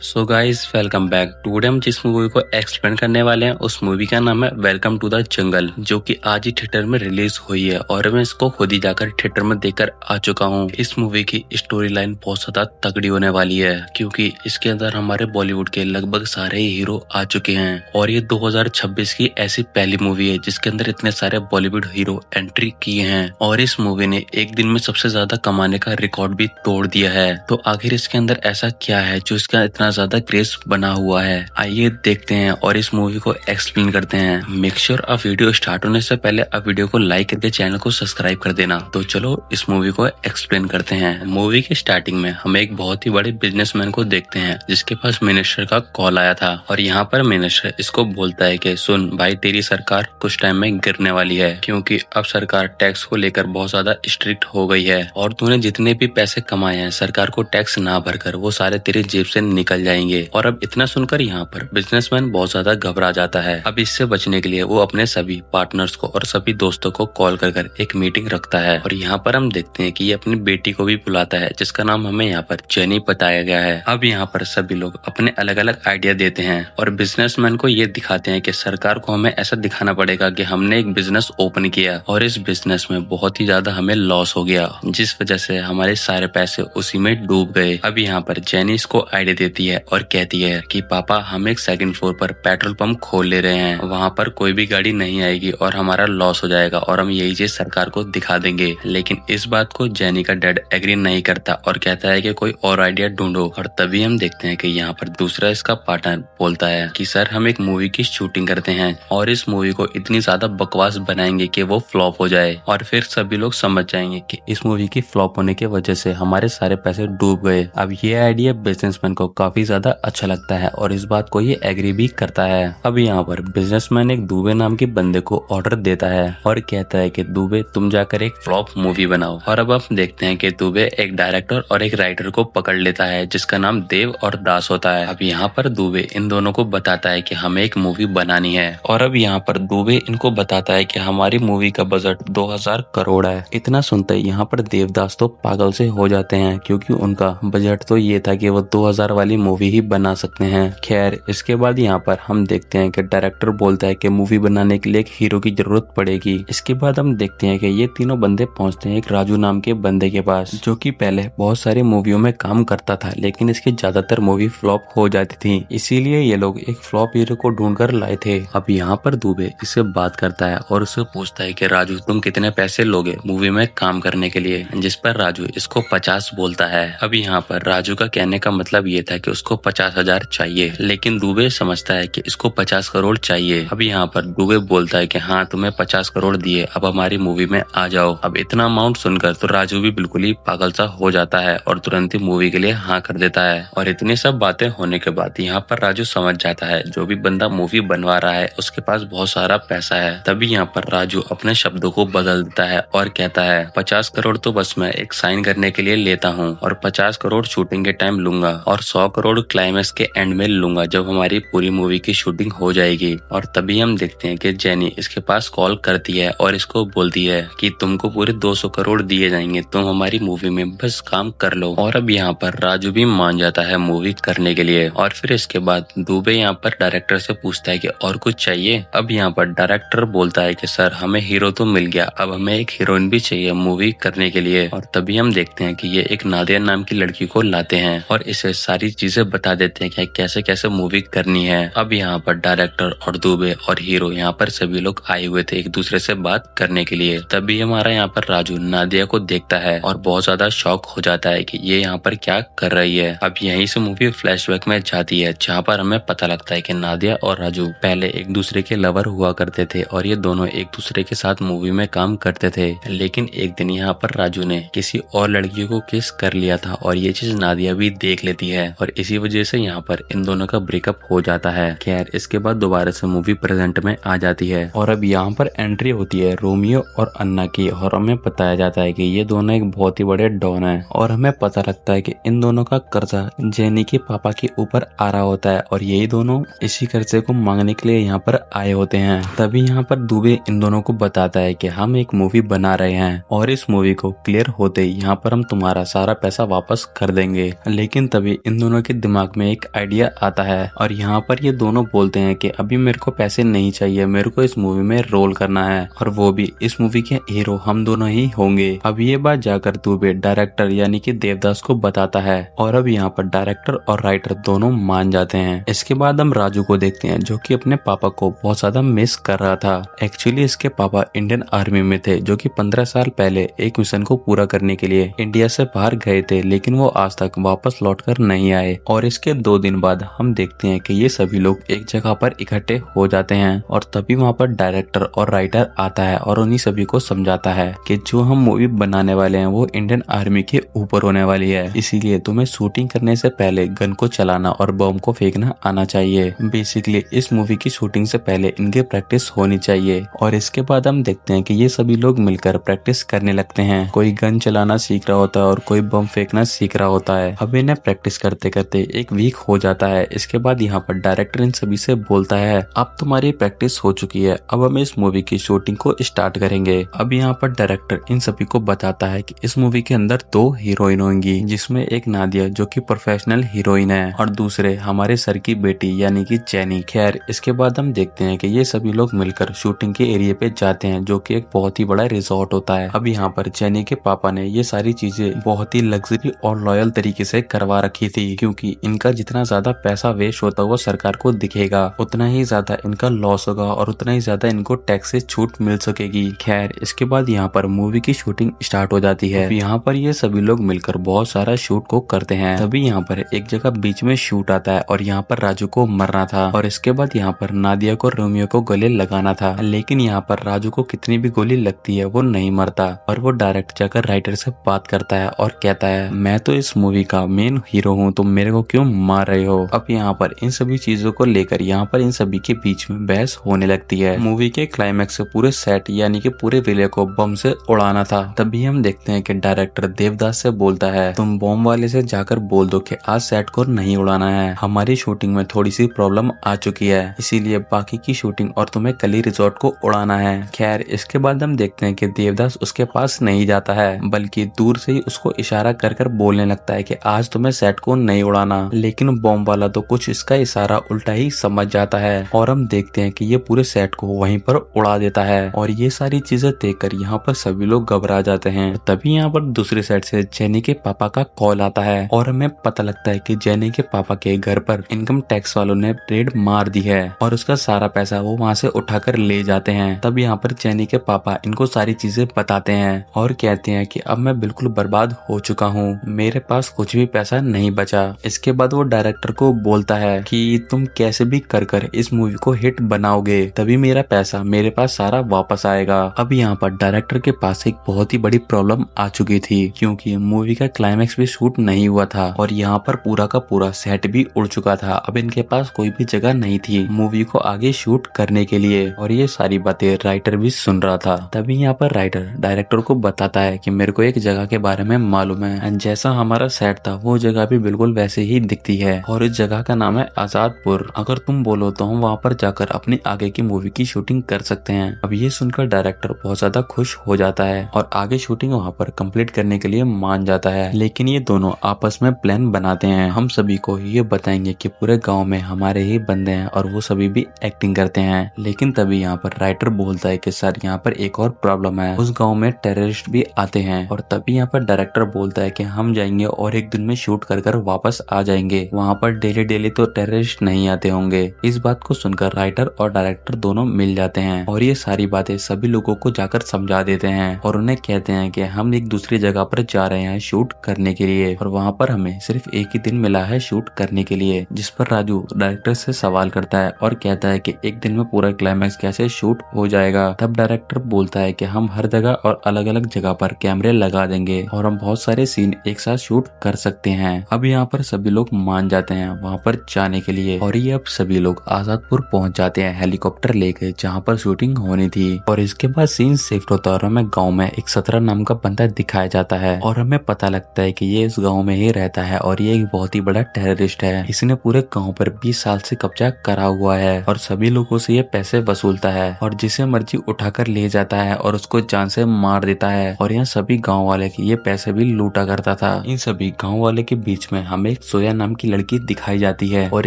So guys welcome back. Today हम जिस movie को एक्सप्लेन करने वाले हैं उस मूवी का नाम है वेलकम टू द जंगल, जो कि आज ही थिएटर में रिलीज हुई है और मैं इसको खुद ही जाकर थिएटर में देखकर आ चुका हूँ। इस मूवी की स्टोरी लाइन बहुत ज्यादा तगड़ी होने वाली है क्योंकि इसके अंदर हमारे बॉलीवुड के लगभग सारे ही हीरो आ चुके हैं और ये 2026 की ऐसी पहली मूवी है जिसके अंदर इतने सारे बॉलीवुड हीरो एंट्री किए हैं और इस मूवी ने एक दिन में सबसे ज्यादा कमाने का रिकॉर्ड भी तोड़ दिया है। तो आखिर इसके अंदर ऐसा क्या है जो इसका इतना ज्यादा क्रेज बना हुआ है, आइए देखते हैं और इस मूवी को एक्सप्लेन करते हैं। मेक श्योर आप वीडियो स्टार्ट होने से पहले आप वीडियो को लाइक करके चैनल को सब्सक्राइब कर देना। तो चलो इस मूवी को एक्सप्लेन करते हैं। मूवी की स्टार्टिंग में हम एक बहुत ही बड़े बिजनेसमैन को देखते हैं जिसके पास मिनिस्टर का कॉल आया था और यहाँ पर मिनिस्टर इसको बोलता है कि सुन भाई, तेरी सरकार कुछ टाइम में गिरने वाली है क्योंकि अब सरकार टैक्स को लेकर बहुत ज्यादा स्ट्रिक्ट हो गई है और तूने जितने भी पैसे कमाए हैं सरकार को टैक्स ना भरकर वो सारे तेरी जेब से निकल जाएंगे। और अब इतना सुनकर यहाँ पर बिजनेसमैन बहुत ज्यादा घबरा जाता है। अब इससे बचने के लिए वो अपने सभी पार्टनर्स को और सभी दोस्तों को कॉल कर एक मीटिंग रखता है और यहाँ पर हम देखते हैं कि ये अपनी बेटी को भी बुलाता है जिसका नाम हमें यहाँ पर जेनी बताया गया है। अब यहाँ पर सभी लोग अपने अलग अलग आइडिया देते हैं और बिजनेसमैन को ये दिखाते हैं कि सरकार को हमें ऐसा दिखाना पड़ेगा कि हमने एक बिजनेस ओपन किया और इस बिजनेस में बहुत ही ज्यादा हमें लॉस हो गया जिस वजह से हमारे सारे पैसे उसी में डूब गए। अब यहाँ पर जेनी इसको आइडिया देती है और कहती है कि पापा हम एक सेकंड फ्लोर पर पेट्रोल पंप खोल ले रहे हैं, वहाँ पर कोई भी गाड़ी नहीं आएगी और हमारा लॉस हो जाएगा और हम यही चीज सरकार को दिखा देंगे। लेकिन इस बात को जेनी का डैड एग्री नहीं करता और कहता है कि कोई और आइडिया ढूंढो। और तभी हम देखते हैं कि यहाँ पर दूसरा इसका पार्टनर बोलता है कि सर हम एक मूवी की शूटिंग करते हैं और इस मूवी को इतनी ज्यादा बकवास बनाएंगे कि वो फ्लॉप हो जाए और फिर सभी लोग समझ जाएंगे कि इस मूवी की फ्लॉप होने की वजह से हमारे सारे पैसे डूब गए। अब ये आइडिया बिजनेसमैन को काफी ज्यादा अच्छा लगता है और इस बात को ये एग्री भी करता है। अब यहाँ पर बिजनेसमैन एक दुबे नाम के बंदे को ऑर्डर देता है और कहता है कि दुबे तुम जाकर एक फ्लॉप मूवी बनाओ। और अब हम देखते हैं कि दुबे एक डायरेक्टर और एक राइटर को पकड़ लेता है जिसका नाम देव और दास होता है। अब यहाँ पर दुबे इन दोनों को बताता है कि हमें एक मूवी बनानी है और अब यहाँ पर दुबे इनको बताता है कि हमारी मूवी का बजट 2000 करोड़ है। इतना सुनते ही यहाँ पर देवदास तो पागल से हो जाते हैं क्योंकि उनका बजट तो ये था कि वो 2000 वाली मूवी ही बना सकते हैं। खैर इसके बाद यहाँ पर हम देखते हैं कि डायरेक्टर बोलता है कि मूवी बनाने के लिए एक हीरो की जरूरत पड़ेगी। इसके बाद हम देखते हैं कि ये तीनों बंदे पहुंचते हैं एक राजू नाम के बंदे के पास जो कि पहले बहुत सारी मूवियों में काम करता था लेकिन इसकी ज्यादातर मूवी फ्लॉप हो जाती थी, इसीलिए ये लोग एक फ्लॉप हीरो को ढूंढ कर लाए थे। अब यहाँ पर दुबे इससे बात करता है और उससे पूछता है कि राजू तुम कितने पैसे लोगे मूवी में काम करने के लिए, जिस पर राजू इसको 50 बोलता है। अब यहाँ पर राजू का कहने का मतलब ये था कि उसको 50,000 चाहिए लेकिन दुबे समझता है कि इसको 50 करोड़ चाहिए। अब यहाँ पर दुबे बोलता है कि हाँ तुम्हें 50 करोड़ दिए, अब हमारी मूवी में आ जाओ। अब इतना अमाउंट सुनकर तो राजू भी बिल्कुल ही पागल सा हो जाता है और तुरंत ही मूवी के लिए हाँ कर देता है। और इतनी सब बातें होने के बाद यहाँ पर राजू समझ जाता है जो भी बंदा मूवी बनवा रहा है उसके पास बहुत सारा पैसा है। तभी यहाँ पर राजू अपने शब्दों को बदल देता है और कहता है 50 करोड़ तो बस मैं एक साइन करने के लिए लेता हूँ और 50 करोड़ शूटिंग के टाइम लूंगा और 100 करोड़ क्लाइमैक्स के एंड में लूंगा जब हमारी पूरी मूवी की शूटिंग हो जाएगी। और तभी हम देखते हैं कि जेनी इसके पास कॉल करती है और इसको बोलती है कि तुमको पूरे 200 करोड़ दिए जाएंगे, तुम हमारी मूवी में बस काम कर लो। और अब यहाँ पर राजू भी मान जाता है मूवी करने के लिए। और फिर इसके बाद दुबे यहाँ पर डायरेक्टर से पूछता है कि और कुछ चाहिए। अब यहाँ पर डायरेक्टर बोलता है कि सर हमें हीरो तो मिल गया, अब हमें एक हीरोइन भी चाहिए मूवी करने के लिए। और तभी हम देखते हैं कि ये एक नादिया नाम की लड़की को लाते हैं और इसे सारी चीजें बता देते हैं कि कैसे कैसे मूवी करनी है। अब यहाँ पर डायरेक्टर और दुबे और हीरो यहाँ पर सभी लोग आए हुए थे एक दूसरे से बात करने के लिए। तभी हमारा यहाँ पर राजू नादिया को देखता है और बहुत ज्यादा शॉक हो जाता है कि ये यहाँ पर क्या कर रही है। अब यहीं से मूवी फ्लैशबैक में जाती है जहाँ पर हमें पता लगता है कि नादिया और राजू पहले एक दूसरे के लवर हुआ करते थे और ये दोनों एक दूसरे के साथ मूवी में काम करते थे। लेकिन एक दिन यहाँ पर राजू ने किसी और लड़की को किस कर लिया था और ये चीज नादिया भी देख लेती है और इसी वजह से यहाँ पर इन दोनों का ब्रेकअप हो जाता है। खैर इसके बाद दोबारा से मूवी प्रेजेंट में आ जाती है और अब यहाँ पर एंट्री होती है रोमियो और अन्ना की और हमें बताया जाता है कि ये दोनों एक बहुत ही बड़े डॉन है और हमें पता लगता है कि इन दोनों का कर्जा जेनी के पापा के ऊपर आ रहा होता है और यही दोनों इसी कर्जे को मांगने के लिए यहाँ पर आए होते हैं। तभी यहाँ पर दुबे इन दोनों को बताता है कि हम एक मूवी बना रहे हैं और इस मूवी को क्लियर होते ही यहाँ पर हम तुम्हारा सारा पैसा वापस कर देंगे। लेकिन तभी इन दोनों के दिमाग में एक आइडिया आता है और यहाँ पर ये दोनों बोलते हैं कि अभी मेरे को पैसे नहीं चाहिए, मेरे को इस मूवी में रोल करना है और वो भी इस मूवी के हीरो हम दोनों ही होंगे। अब ये बात जाकर दुबे डायरेक्टर यानी कि देवदास को बताता है और अब यहाँ पर डायरेक्टर और राइटर दोनों मान जाते हैं। इसके बाद हम राजू को देखते हैं जो कि अपने पापा को बहुत ज्यादा मिस कर रहा था। एक्चुअली इसके पापा इंडियन आर्मी में थे जो कि 15 साल पहले एक मिशन को पूरा करने के लिए इंडिया से बाहर गए थे, लेकिन वो आज तक वापस लौटकर नहीं आए। और इसके 2 दिन बाद हम देखते हैं कि ये सभी लोग एक जगह पर इकट्ठे हो जाते हैं और तभी वहाँ पर डायरेक्टर और राइटर आता है और उन्हीं सभी को समझाता है कि जो हम मूवी बनाने वाले हैं वो इंडियन आर्मी के ऊपर होने वाली है, इसीलिए तुम्हें शूटिंग करने से पहले गन को चलाना और बम को फेंकना आना चाहिए। बेसिकली इस मूवी की शूटिंग से पहले इनके प्रैक्टिस होनी चाहिए। और इसके बाद हम देखते हैं कि ये सभी लोग मिलकर प्रैक्टिस करने लगते हैं। कोई गन चलाना सीख रहा होता है और कोई बम फेंकना सीख रहा होता है। अब इन्हें प्रैक्टिस करते करते एक वीक हो जाता है। इसके बाद यहाँ पर डायरेक्टर इन सभी से बोलता है अब तुम्हारी प्रैक्टिस हो चुकी है, अब हम इस मूवी की शूटिंग को स्टार्ट करेंगे। अब यहाँ पर डायरेक्टर इन सभी को बताता है कि इस मूवी के अंदर 2 हीरोइन होंगी, जिसमें एक नादिया जो कि प्रोफेशनल हीरोइन है और दूसरे हमारे सर की बेटी यानी कि चैनी। खैर इसके बाद हम देखते हैं कि ये सभी लोग मिलकर शूटिंग के एरिया पे जाते हैं जो कि एक बहुत ही बड़ा रिजॉर्ट होता है। अब यहाँ पर चैनी के पापा ने ये सारी चीजें बहुत ही लग्जरी और लॉयल तरीके से करवा रखी थी, क्योंकि इनका जितना ज्यादा पैसा वेस्ट होता हुआ सरकार को दिखेगा उतना ही ज्यादा इनका लॉस होगा और उतना ही ज्यादा इनको टैक्स से छूट मिल सकेगी। खैर इसके बाद यहाँ पर मूवी की शूटिंग स्टार्ट हो जाती है। यहाँ पर ये सभी लोग मिलकर बहुत सारा शूट को करते हैं। तभी यहाँ पर एक जगह बीच में शूट आता है और यहाँ पर राजू को मरना था और इसके बाद यहाँ पर नादिया को रोमियो को गले लगाना था, लेकिन यहाँ पर राजू को कितनी भी गोली लगती है वो नहीं मरता और वो डायरेक्ट जाकर राइटर से बात करता है और कहता है मैं तो इस मूवी का मेन हीरो हूँ, तुम मेरे को क्यों मार रहे हो। अब यहाँ पर इन सभी चीजों को लेकर यहाँ पर इन सभी के बीच में बहस होने लगती है। मूवी के क्लाइमैक्स से पूरे सेट यानी कि पूरे विले को बम से उड़ाना था। तभी हम देखते हैं कि डायरेक्टर देवदास से बोलता है तुम बम वाले से जाकर बोल दो कि आज सेट को नहीं उड़ाना है, हमारी शूटिंग में थोड़ी सी प्रॉब्लम आ चुकी है, इसीलिए बाकी की शूटिंग और तुम्हें कल ही रिजॉर्ट को उड़ाना है। खैर इसके बाद हम देखते हैं कि देवदास उसके पास नहीं जाता है बल्कि दूर से ही उसको इशारा कर कर बोलने लगता है कि आज तुम्हें सेट को नहीं उड़ाना, लेकिन बम वाला तो कुछ इसका इशारा उल्टा ही समझ जाता है और हम देखते हैं कि ये पूरे सेट को वहीं पर उड़ा देता है। और ये सारी चीजें देखकर यहाँ पर सभी लोग घबरा जाते हैं। तभी यहाँ पर दूसरी साइड से जेनी के पापा का कॉल आता है और हमें पता लगता है कि जेनी के पापा के घर पर इनकम टैक्स वालों ने रेड मार दी है और उसका सारा पैसा वो वहाँ से उठाकर ले जाते हैं। तब यहाँ पर जेनी के पापा इनको सारी चीजें बताते हैं और कहते हैं कि अब मैं बिल्कुल बर्बाद हो चुका हूँ, मेरे पास कुछ भी पैसा नहीं बचा। इसके बाद वो डायरेक्टर को बोलता है कि तुम कैसे भी कर कर इस मूवी को हिट बनाओगे, तभी मेरा पैसा मेरे पास सारा वापस आएगा। अब यहाँ पर डायरेक्टर के पास एक बहुत ही बड़ी प्रॉब्लम आ चुकी थी, क्योंकि मूवी का क्लाइमैक्स भी शूट नहीं हुआ था और यहाँ पर पूरा का पूरा सेट भी उड़ चुका था। अब इनके पास कोई भी जगह नहीं थी मूवी को आगे शूट करने के लिए और ये सारी बातें राइटर भी सुन रहा था। तभी यहाँ पर राइटर डायरेक्टर को बताता है कि मेरे को एक जगह के बारे में मालूम है, जैसा हमारा सेट था वो जगह भी बिल्कुल वैसे ही दिखती है और इस जगह का नाम है आजादपुर, अगर तुम बोलो तो हम वहाँ पर जाकर अपनी आगे की मूवी की शूटिंग कर सकते हैं। अब ये सुनकर डायरेक्टर बहुत ज्यादा खुश हो जाता है और आगे शूटिंग वहाँ पर कंप्लीट करने के लिए मान जाता है। लेकिन ये दोनों आपस में प्लान बनाते हैं, हम सभी को ये बताएंगे कि पूरे गाँव में हमारे ही बंदे हैं और वो सभी भी एक्टिंग करते हैं। लेकिन तभी यहाँ पर राइटर बोलता है कि सर यहाँ पर एक और प्रॉब्लम है, उस गाँव में टेररिस्ट भी आते हैं। और तभी यहाँ पर डायरेक्टर बोलता है कि हम जाएंगे और एक दिन में शूट कर कर वापस आ जाएंगे, वहाँ पर डेली डेली तो टेररिस्ट नहीं आते होंगे। इस बात को सुनकर राइटर और डायरेक्टर दोनों मिल जाते हैं और ये सारी बातें सभी लोगों को जाकर समझा देते हैं और उन्हें कहते हैं कि हम एक दूसरी जगह पर जा रहे हैं शूट करने के लिए और वहाँ पर हमें सिर्फ एक ही दिन मिला है शूट करने के लिए। जिस पर राजू डायरेक्टर से सवाल करता है और कहता है कि एक दिन में पूरा क्लाइमैक्स कैसे शूट हो जाएगा। तब डायरेक्टर बोलता है कि हम हर जगह और अलग अलग जगह पर कैमरे लगा देंगे और हम बहुत सारे सीन एक साथ शूट कर सकते हैं। अब यहाँ पर सभी लोग मान जाते हैं वहाँ पर जाने के लिए और ये अब सभी लोग आजादपुर पहुँच जाते हैं हेलीकॉप्टर लेके जहाँ पर शूटिंग होनी थी। और इसके बाद सीन शिफ्ट होता है और हमें गाँव में एक 17 नाम का बंदा दिखाया जाता है और हमें पता लगता है कि ये इस गाँव में ही रहता है और ये एक बहुत ही बड़ा टेररिस्ट है। इसने पूरे गाँव पर 20 साल से कब्जा करा हुआ है और सभी लोगों से ये पैसे वसूलता है और जिसे मर्जी उठाकर ले जाता है और उसको जान से मार देता है और यहाँ सभी गाँव वाले के ये पैसे भी लूटा करता था। इन सभी गाँव वाले के बीच में हमें एक जोया नाम की लड़की दिखाई जाती है और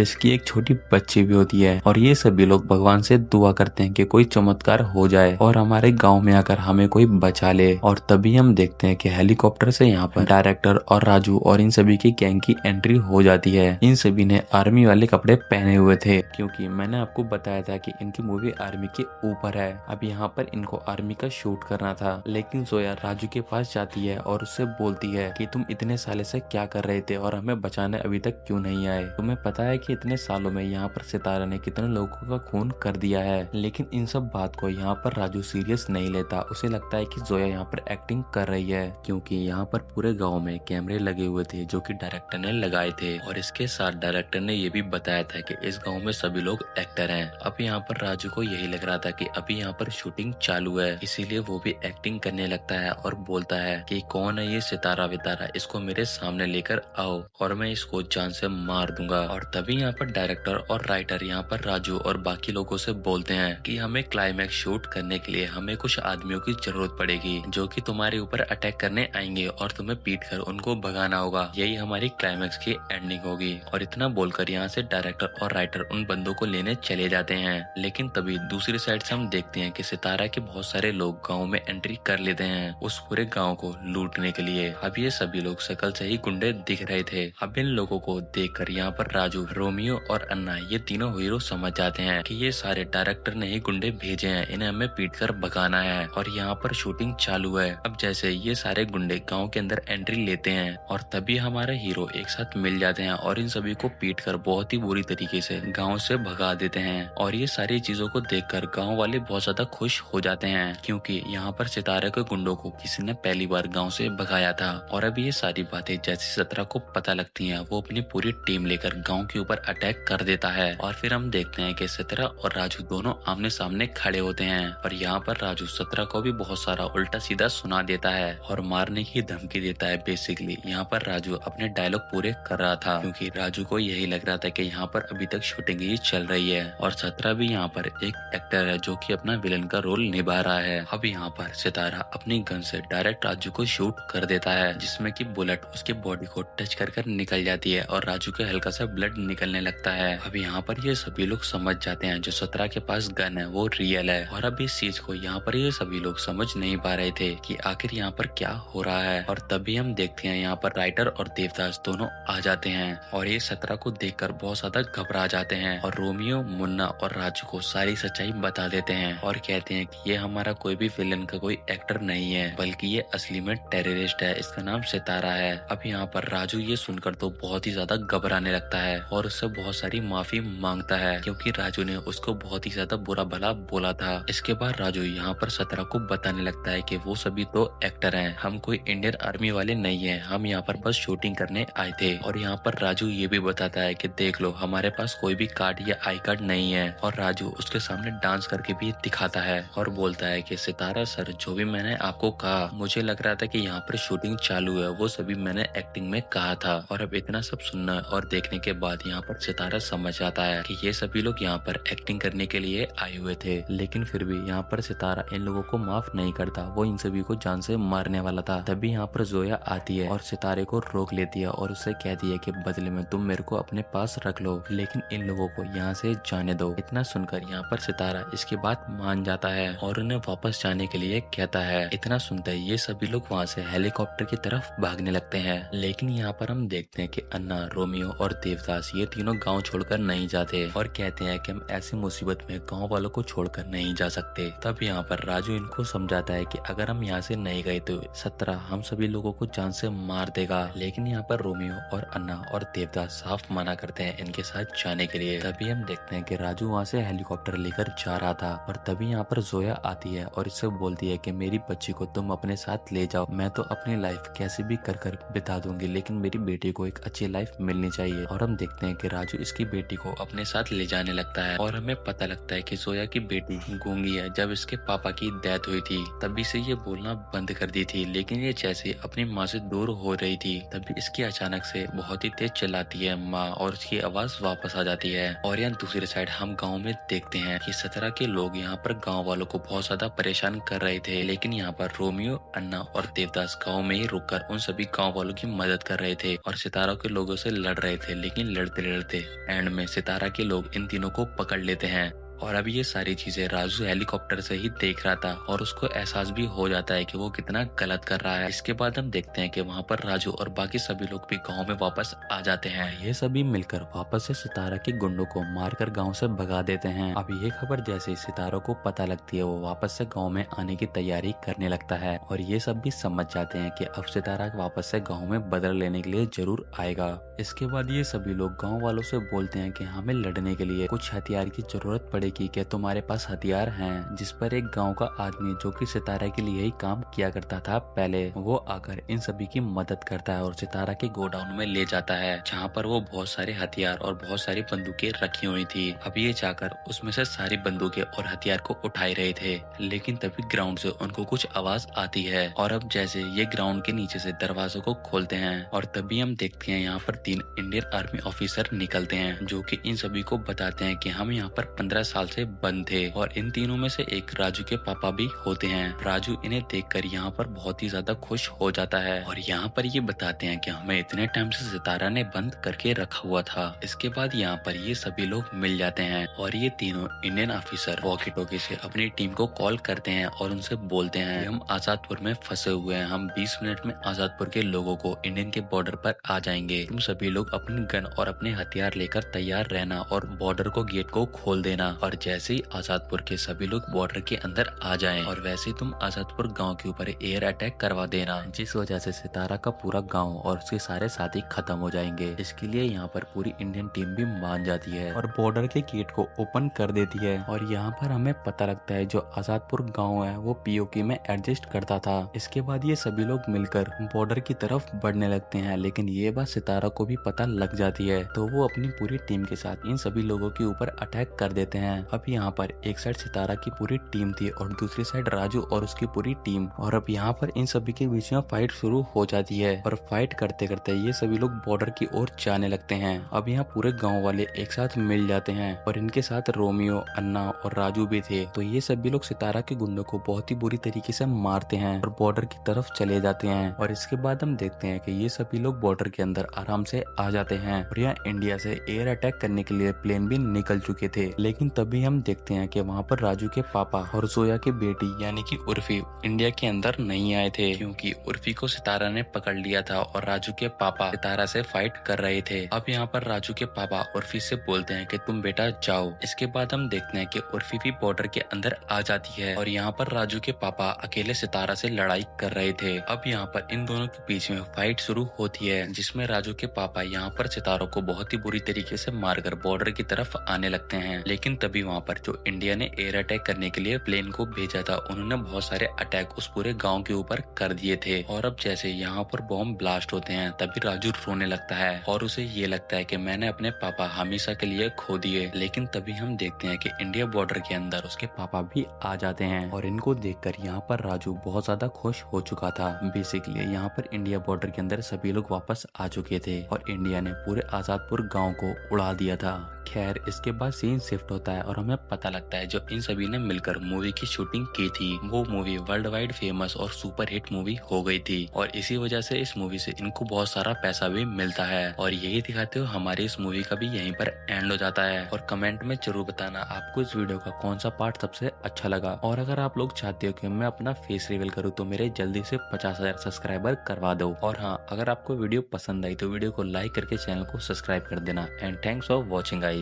इसकी एक छोटी बच्ची भी होती है और ये सभी लोग भगवान से दुआ करते हैं कि कोई चमत्कार हो जाए और हमारे गांव में आकर हमें कोई बचा ले। और तभी हम देखते हैं कि हेलीकॉप्टर से यहाँ पर डायरेक्टर और राजू और इन सभी की गैंग की एंट्री हो जाती है। इन सभी ने आर्मी वाले कपड़े पहने हुए थे क्योंकि मैंने आपको बताया था कि इनकी मूवी आर्मी के ऊपर है। अब यहाँ पर इनको आर्मी का शूट करना था, लेकिन जोया राजू के पास जाती है और उससे बोलती है कि तुम इतने साले से क्या कर रहे थे और हमें बचाने अभी तक क्यों नहीं आए? तुम्हें पता है कि इतने सालों में यहाँ पर सितारा ने कितने लोगों का खून कर दिया है। लेकिन इन सब बात को यहाँ पर राजू सीरियस नहीं लेता। उसे लगता है कि जोया यहाँ पर एक्टिंग कर रही है क्योंकि यहाँ पर पूरे गाँव में कैमरे लगे हुए थे जो कि डायरेक्टर ने लगाए थे और इसके साथ डायरेक्टर ने ये भी बताया था कि इस गाँव में सभी लोग एक्टर हैं। अब यहाँ पर राजू को यही लग रहा था कि अभी यहाँ पर शूटिंग चालू है, इसीलिए वो भी एक्टिंग करने लगता है और बोलता है कि कौन है ये सितारा वितारा, इसको मेरे सामने लेकर आओ और मैं इसको जान से मार दूंगा। और तभी यहाँ पर डायरेक्टर और राइटर यहाँ पर राजू और बाकी लोगों से बोलते हैं कि हमें क्लाइमैक्स शूट करने के लिए हमें कुछ आदमियों की जरूरत पड़ेगी जो कि तुम्हारे ऊपर अटैक करने आएंगे और तुम्हें पीट कर उनको भगाना होगा। यही हमारी क्लाइमैक्स की एंडिंग होगी। और इतना बोलकर यहाँ से डायरेक्टर और राइटर उन बंदों को लेने चले जाते हैं। लेकिन तभी दूसरी साइड से हम देखते हैं कि सितारा के बहुत सारे लोग गाँव में एंट्री कर लेते हैं उस पूरे गाँव को लूटने के लिए। अब ये सभी लोग शकल से ही गुंडे दिख रहे थे। अब इन लोगों को देखकर यहाँ पर राजू, रोमियो और अन्ना ये तीनों हीरो समझ जाते हैं कि ये सारे डायरेक्टर ने ही गुंडे भेजे हैं, इन्हें हमें पीट कर भगाना है। और यहाँ पर शूटिंग चालू है। अब जैसे ये सारे गुंडे गाँव के अंदर एंट्री लेते हैं और तभी हमारे हीरो एक साथ मिल जाते हैं और इन सभी को पीट कर बहुत ही बुरी तरीके से गाँव से भगा देते हैं। और ये सारी चीजों को देखकर गाँव वाले बहुत ज्यादा खुश हो जाते हैं क्योंकि यहाँ पर सितारे के गुंडों को किसी ने पहली बार गांव से भगाया था। और अब ये सारी बातें जैसे सतरा को पता लगती हैं, वो अपनी पूरी टीम लेकर गांव के ऊपर अटैक कर देता है। और फिर हम देखते हैं कि सतरा और राजू दोनों आमने सामने खड़े होते हैं और यहाँ पर राजू सतरा को भी बहुत सारा उल्टा सीधा सुना देता है और मारने की धमकी देता है। बेसिकली यहाँ पर राजू अपने डायलॉग पूरे कर रहा था क्योंकि राजू को यही लग रहा था कि यहाँ पर अभी तक शूटिंग ही चल रही है और सतरा भी यहाँ पर एक एक्टर है जो कि अपना विलन का रोल निभा रहा है। अब यहाँ पर सितारा अपनी गन से डायरेक्ट राजू को शूट कर देता है जिसमें कि बुलेट उसके बॉडी को टच कर कर निकल जाती है और राजू के हल्का सा ब्लड निकलने लगता है। अब यहाँ पर ये सभी लोग समझ जाते हैं जो सतरा के पास गन है वो रियल है। और अब इस चीज को यहाँ पर ये सभी लोग समझ नहीं पा रहे थे कि आखिर यहाँ पर क्या हो रहा है। और तभी हम देखते हैं यहाँ पर राइटर और देवदास दोनों आ जाते हैं और ये सतरा को देखकर बहुत ज्यादा घबरा जाते हैं और रोमियो, मुन्ना और राजू को सारी सच्चाई बता देते हैं और कहते हैं कि ये हमारा कोई भी विलन का कोई एक्टर नहीं है बल्कि ये असली में टेररिस्ट है, इसका नाम सितारा है। अब यहाँ पर राजू ये सुनकर तो बहुत ही ज्यादा घबराने लगता है और उससे बहुत सारी माफी मांगता है क्योंकि राजू ने उसको बहुत ही ज्यादा बुरा भला बोला था। इसके बाद राजू यहाँ पर सतरा को बताने लगता है कि वो सभी तो एक्टर हैं, हम कोई इंडियन आर्मी वाले नहीं है, हम यहाँ पर बस शूटिंग करने आए थे। और यहाँ पर राजू ये भी बताता है कि देख लो हमारे पास कोई भी कार्ड या आई कार्ड नहीं है। और राजू उसके सामने डांस करके भी दिखाता है और बोलता है कि सितारा सर, जो भी मैंने आपको कहा, मुझे लग रहा था कि यहाँ पर शूटिंग चालू है, वो सभी मैंने एक्टिंग में कहा था। और अब इतना सब सुनना और देखने के बाद यहाँ पर सितारा समझ आता है कि ये सभी लोग यहाँ पर एक्टिंग करने के लिए आए हुए थे। लेकिन फिर भी यहाँ पर सितारा इन लोगों को माफ नहीं करता, वो इन सभी को जान से मारने वाला था। तभी यहाँ पर जोया आती है और सितारे को रोक लेती है और उससे कहती है कि बदले में तुम मेरे को अपने पास रख लो, लेकिन इन लोगों को यहाँ से जाने दो। इतना सुनकर यहाँ पर सितारा इसकी बात मान जाता है और उन्हें वापस जाने के लिए कहता है। इतना सुनते ही ये सभी लोग वहाँ से हेलीकॉप्टर की तरफ भागने लगते हैं। लेकिन यहाँ पर हम देखते हैं कि अन्ना, रोमियो और देवदास ये तीनों गांव छोड़कर नहीं जाते और कहते हैं कि हम ऐसी मुसीबत में गांव वालों को छोड़कर नहीं जा सकते। तब यहाँ पर राजू इनको समझाता है कि अगर हम यहाँ से नहीं गए तो सतरा हम सभी लोगों को जान से मार देगा। लेकिन यहाँ पर रोमियो और अन्ना और देवदास साफ मना करते हैं इनके साथ जाने के लिए। तभी हम देखते हैं कि राजू वहाँ से हेलीकॉप्टर लेकर जा रहा था और तभी यहाँ पर जोया आती है और इससे बोलती है कि मेरी बच्ची को तुम अपने साथ ले जाओ, मैं तो अपनी लाइफ कैसे भी कर कर बिता दूंगी, लेकिन मेरी बेटी को एक अच्छी लाइफ मिलनी चाहिए। और हम देखते हैं कि राजू इसकी बेटी को अपने साथ ले जाने लगता है और हमें पता लगता है कि जोया की बेटी गूंगी है। जब इसके पापा की डेथ हुई थी तभी से ये बोलना बंद कर दी थी, लेकिन ये जैसे अपनी माँ से दूर हो रही थी तभी इसकी अचानक से बहुत ही तेज चिल्लाती है माँ और उसकी आवाज वापस आ जाती है। और यहाँ दूसरी साइड हम गाँव में देखते हैं कि सतरा के लोग यहाँ पर गाँव वालों को बहुत ज्यादा परेशान कर रहे थे, लेकिन यहाँ पर रोमियो, अन्ना और देवदास गाँव में ही रुककर उन सभी गाँव वालों की मदद कर रहे थे और सितारा के लोगों से लड़ रहे थे, लेकिन लड़ते लड़ते एंड में सितारा के लोग इन तीनों को पकड़ लेते हैं। और अब ये सारी चीजें राजू हेलीकॉप्टर से ही देख रहा था और उसको एहसास भी हो जाता है कि वो कितना गलत कर रहा है। इसके बाद हम देखते हैं कि वहाँ पर राजू और बाकी सभी लोग भी गांव में वापस आ जाते हैं। ये सभी मिलकर वापस से सितारा के गुंडों को मारकर गांव से भगा देते हैं। अब ये खबर जैसे ही सितारों को पता लगती है, वो वापस से गाँव में आने की तैयारी करने लगता है और ये सब भी समझ जाते हैं कि अब सितारा वापस से गाँव में बदला लेने के लिए जरूर आएगा। इसके बाद ये सभी लोग गाँव वालों से बोलते हैं कि हमें लड़ने के लिए कुछ हथियार की जरूरत पड़ेगी, क्या तुम्हारे पास हथियार हैं? जिस पर एक गांव का आदमी जो कि सितारा के लिए ही काम किया करता था पहले, वो आकर इन सभी की मदद करता है और सितारा के गोडाउन में ले जाता है, जहां पर वो बहुत सारे हथियार और बहुत सारी बंदूकें रखी हुई थी। अब ये जाकर उसमें से सारी बंदूकें और हथियार को उठा रहे थे, लेकिन तभी ग्राउंड से उनको कुछ आवाज आती है और अब जैसे ये ग्राउंड के नीचे से दरवाजों को खोलते हैं और तभी हम देखते हैं यहाँ पर 3 इंडियन आर्मी ऑफिसर निकलते हैं, जो कि इन सभी को बताते हैं कि हम यहाँ पर 15 साल से बंद थे। और इन तीनों में से एक राजू के पापा भी होते हैं। राजू इन्हें देखकर यहाँ पर बहुत ही ज्यादा खुश हो जाता है और यहाँ पर ये बताते हैं कि हमें इतने टाइम से सितारा ने बंद करके रखा हुआ था। इसके बाद यहाँ पर ये सभी लोग मिल जाते हैं और ये तीनों इंडियन ऑफिसर वॉकी टॉकी से अपनी टीम को कॉल करते हैं और उनसे बोलते हैं कि हम आजादपुर में फंसे हुए हैं, हम 20 मिनट में आजादपुर के लोगों को इंडियन के बॉर्डर पर आ जाएंगे, तुम सभी लोग अपनी गन और अपने हथियार लेकर तैयार रहना और बॉर्डर को गेट को खोल देना। और जैसे ही आजादपुर के सभी लोग बॉर्डर के अंदर आ जाएं और वैसे तुम आजादपुर गांव के ऊपर एयर अटैक करवा देना, जिस वजह से सितारा का पूरा गांव और उसके सारे साथी खत्म हो जाएंगे। इसके लिए यहाँ पर पूरी इंडियन टीम भी मान जाती है और बॉर्डर के गेट को ओपन कर देती है। और यहाँ पर हमें पता लगता है जो आजादपुर गाँव है वो पीओके में एडजस्ट करता था। इसके बाद ये सभी लोग मिलकर बॉर्डर की तरफ बढ़ने लगते हैं, लेकिन ये बात सितारा को भी पता लग जाती है, तो वो अपनी पूरी टीम के साथ इन सभी लोगों के ऊपर अटैक कर देते हैं। अब यहाँ पर एक साइड सितारा की पूरी टीम थी और दूसरी साइड राजू और उसकी पूरी टीम, और अब यहाँ पर इन सभी के बीच में फाइट शुरू हो जाती है और फाइट करते करते ये सभी लोग बॉर्डर की ओर जाने लगते हैं। अब यहाँ पूरे गांव वाले एक साथ मिल जाते हैं और इनके साथ रोमियो, अन्ना और राजू भी थे, तो ये सभी लोग सितारा के गुंडों को बहुत ही बुरी तरीके से मारते हैं और बॉर्डर की तरफ चले जाते हैं। और इसके बाद हम देखते हैं कि ये सभी लोग बॉर्डर के अंदर आराम से आ जाते हैं और यहाँ इंडिया से एयर अटैक करने के लिए प्लेन भी निकल चुके थे। लेकिन तभी हम देखते हैं कि वहाँ पर राजू के पापा और जोया की बेटी यानी कि उर्फी इंडिया के अंदर नहीं आए थे, क्योंकि उर्फी को सितारा ने पकड़ लिया था और राजू के पापा सितारा से फाइट कर रहे थे। अब यहाँ पर राजू के पापा उर्फी से बोलते हैं कि तुम बेटा जाओ। इसके बाद हम देखते हैं कि उर्फी भी बॉर्डर के अंदर आ जाती है और यहाँ पर राजू के पापा अकेले सितारा से लड़ाई कर रहे थे। अब यहाँ पर इन दोनों के बीच में फाइट शुरू होती है, जिसमें राजू के पापा यहाँ पर सितारों को बहुत ही बुरी तरीके से मारकर बॉर्डर की तरफ आने लगते हैं। लेकिन तभी वहाँ पर जो इंडिया ने एयर अटैक करने के लिए प्लेन को भेजा था, उन्होंने बहुत सारे अटैक उस पूरे गांव के ऊपर कर दिए थे। और अब जैसे यहाँ पर बॉम्ब ब्लास्ट होते हैं, तभी राजू रोने लगता है और उसे ये लगता है कि मैंने अपने पापा हमेशा के लिए खो दिए। लेकिन तभी हम देखते हैं कि इंडिया बॉर्डर के अंदर उसके पापा भी आ जाते हैं और इनको देखकर यहाँ पर राजू बहुत ज्यादा खुश हो चुका था। बेसिकली यहाँ पर इंडिया बॉर्डर के अंदर सभी लोग वापस आ चुके थे और इंडिया ने पूरे आजादपुर गाँव को उड़ा दिया था। खैर, इसके बाद सीन शिफ्ट होता है और हमें पता लगता है जो इन सभी ने मिलकर मूवी की शूटिंग की थी, वो मूवी वर्ल्ड वाइड फेमस और सुपर हिट मूवी हो गई थी और इसी वजह से इस मूवी से इनको बहुत सारा पैसा भी मिलता है। और यही दिखाते हुए हमारी इस मूवी का भी यहीं पर एंड हो जाता है। और कमेंट में जरूर बताना आपको इस वीडियो का कौन सा पार्ट सबसे अच्छा लगा। और अगर आप लोग चाहते हो कि मैं अपना फेस रिवील करूँ तो मेरे जल्दी से 50,000 सब्सक्राइबर करवा दो। और हाँ, अगर आपको वीडियो पसंद आई तो वीडियो को लाइक करके चैनल को सब्सक्राइब कर देना। And thanks for watching guys.